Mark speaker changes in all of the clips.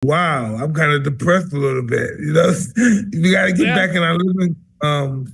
Speaker 1: wow, I'm kind of depressed a little bit. You know, we got to get back in our living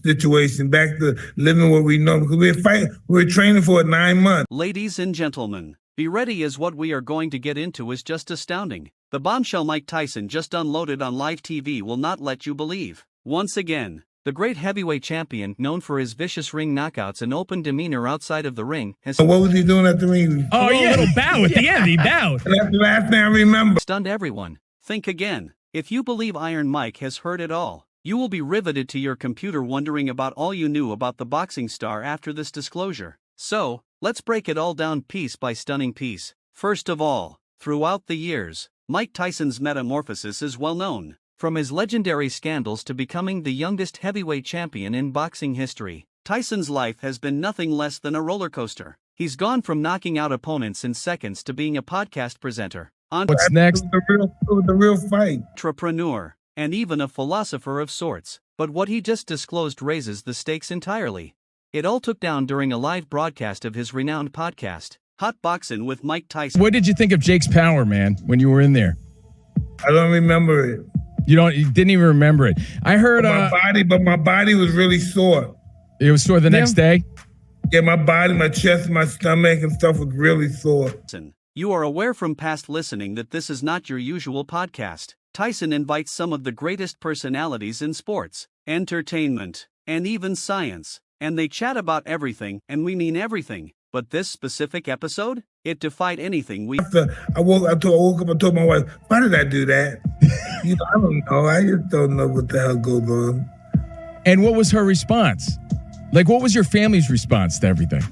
Speaker 1: situation, back to living what we know, because we're training for 9 months.
Speaker 2: Ladies and gentlemen, be ready, as what we are going to get into is just astounding. The bombshell Mike Tyson just unloaded on live TV will not let you believe. Once again, the great heavyweight champion, known for his vicious ring knockouts and open demeanor outside of the ring, has...
Speaker 1: What was he doing at the ring?
Speaker 3: Oh, yeah, a little bow at the end. He bowed.
Speaker 1: And that's the last thing I remember.
Speaker 2: Stunned everyone. Think again. If you believe Iron Mike has heard it all, you will be riveted to your computer wondering about all you knew about the boxing star after this disclosure. So, let's break it all down piece by stunning piece. First of all, throughout the years, Mike Tyson's metamorphosis is well known. From his legendary scandals to becoming the youngest heavyweight champion in boxing history, Tyson's life has been nothing less than a roller coaster. He's gone from knocking out opponents in seconds to being a podcast presenter,
Speaker 3: What's next?
Speaker 1: The real fight.
Speaker 2: entrepreneur, and even a philosopher of sorts. But what he just disclosed raises the stakes entirely. It all took down during a live broadcast of his renowned podcast, Hotboxin with Mike Tyson.
Speaker 3: What did you think of Jake's power, man, when you were in there?
Speaker 1: I don't remember it.
Speaker 3: You didn't even remember it. I heard
Speaker 1: But my body was really sore.
Speaker 3: it was sore the next day.
Speaker 1: Yeah, my body, my chest, my stomach and stuff was really sore.
Speaker 2: You are aware from past listening that this is not your usual podcast. Tyson invites some of the greatest personalities in sports, entertainment, and even science, and they chat about everything, and we mean everything. But this specific episode, it defied anything we...
Speaker 1: I woke up and told my wife, why did I do that? I don't know. I just don't know what the hell goes on.
Speaker 3: And what was her response? Like, what was your family's response to everything?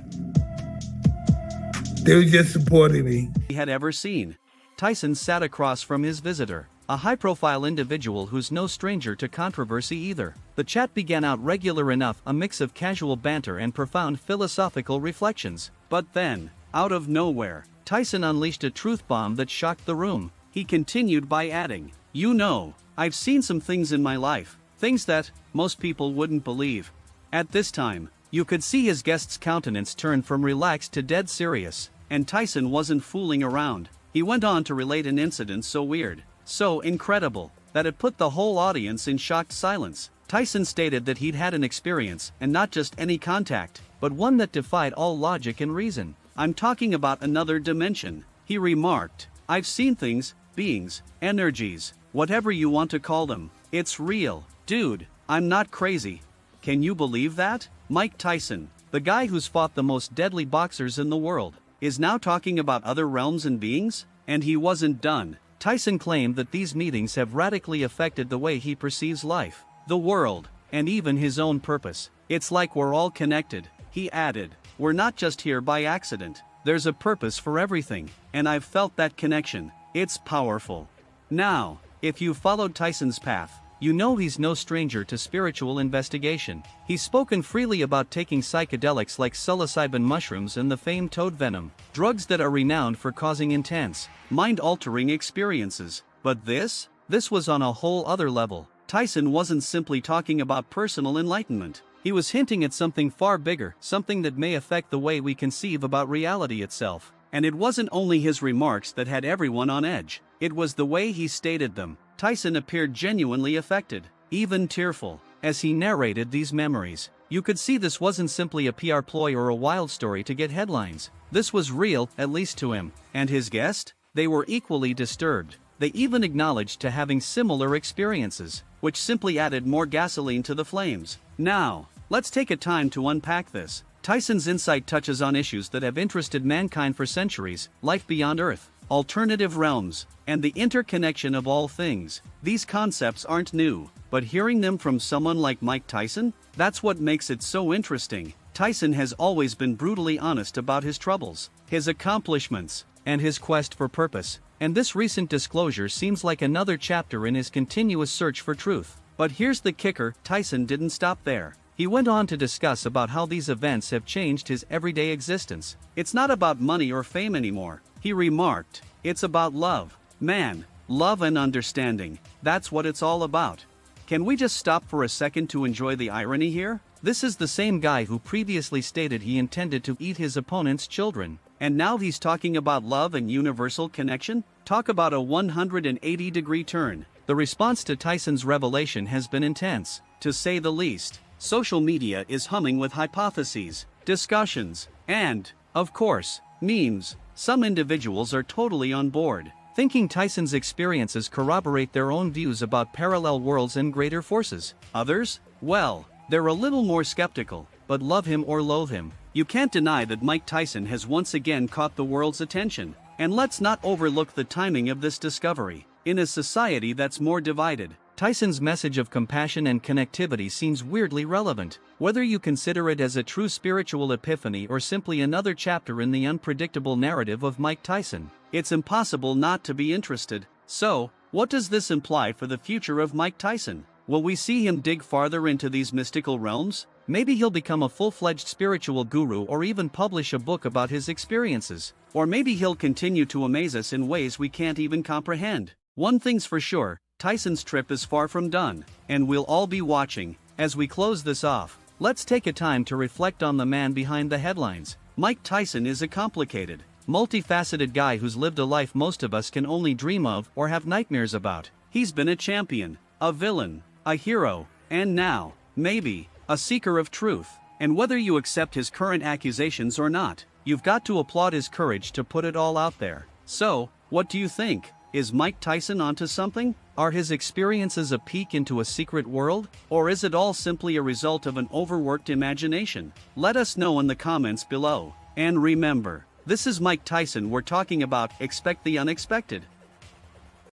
Speaker 1: They were just supporting me.
Speaker 2: had ever seen. Tyson sat across from his visitor, a high-profile individual who's no stranger to controversy either. The chat began out regular enough, a mix of casual banter and profound philosophical reflections. But then, out of nowhere, Tyson unleashed a truth bomb that shocked the room. He continued by adding, "You know, I've seen some things in my life, things that most people wouldn't believe." At this time, you could see his guest's countenance turn from relaxed to dead serious, and Tyson wasn't fooling around. He went on to relate an incident so weird, so incredible, that it put the whole audience in shocked silence. Tyson stated that he'd had an experience, and not just any contact, but one that defied all logic and reason. "I'm talking about another dimension," he remarked. "I've seen things, beings, energies, whatever you want to call them. It's real. Dude, I'm not crazy." Can you believe that? Mike Tyson, the guy who's fought the most deadly boxers in the world, is now talking about other realms and beings? And he wasn't done. Tyson claimed that these meetings have radically affected the way he perceives life, the world, and even his own purpose. "It's like we're all connected," he added. "We're not just here by accident. There's a purpose for everything, and I've felt that connection. It's powerful." Now, if you followed Tyson's path, you know he's no stranger to spiritual investigation. He's spoken freely about taking psychedelics like psilocybin mushrooms and the famed toad venom, drugs that are renowned for causing intense, mind-altering experiences. But this was on a whole other level. Tyson wasn't simply talking about personal enlightenment. He was hinting at something far bigger, something that may affect the way we conceive about reality itself. And it wasn't only his remarks that had everyone on edge, it was the way he stated them. Tyson appeared genuinely affected, even tearful, as he narrated these memories. You could see this wasn't simply a PR ploy or a wild story to get headlines. This was real, at least to him. And his guest? They were equally disturbed. They even acknowledged to having similar experiences, which simply added more gasoline to the flames. Now, let's take a time to unpack this. Tyson's insight touches on issues that have interested mankind for centuries: life beyond Earth, alternative realms, and the interconnection of all things. These concepts aren't new, but hearing them from someone like Mike Tyson, that's what makes it so interesting. Tyson has always been brutally honest about his troubles, his accomplishments, and his quest for purpose, and this recent disclosure seems like another chapter in his continuous search for truth. But here's the kicker: Tyson didn't stop there. He went on to discuss about how these events have changed his everyday existence. "It's not about money or fame anymore," he remarked. "It's about love. Man, love and understanding. That's what it's all about." Can we just stop for a second to enjoy the irony here? This is the same guy who previously stated he intended to eat his opponent's children, and now he's talking about love and universal connection? Talk about a 180-degree turn. The response to Tyson's revelation has been intense, to say the least. Social media is humming with hypotheses, discussions, and, of course, memes. Some individuals are totally on board, thinking Tyson's experiences corroborate their own views about parallel worlds and greater forces. Others? Well, they're a little more skeptical, but love him or loathe him. You can't deny that Mike Tyson has once again caught the world's attention. And let's not overlook the timing of this discovery. In a society that's more divided, Tyson's message of compassion and connectivity seems weirdly relevant. Whether you consider it as a true spiritual epiphany or simply another chapter in the unpredictable narrative of Mike Tyson, it's impossible not to be interested. So, what does this imply for the future of Mike Tyson? Will we see him dig farther into these mystical realms? Maybe he'll become a full-fledged spiritual guru or even publish a book about his experiences. Or maybe he'll continue to amaze us in ways we can't even comprehend. One thing's for sure, Tyson's trip is far from done, and we'll all be watching. As we close this off, let's take a time to reflect on the man behind the headlines. Mike Tyson is a complicated, multifaceted guy who's lived a life most of us can only dream of or have nightmares about. He's been a champion, a villain, a hero, and now, maybe, a seeker of truth. And whether you accept his current accusations or not, you've got to applaud his courage to put it all out there. So, what do you think? Is Mike Tyson onto something? Are his experiences a peek into a secret world? Or is it all simply a result of an overworked imagination? Let us know in the comments below. And remember, this is Mike Tyson. We're talking about expect the unexpected.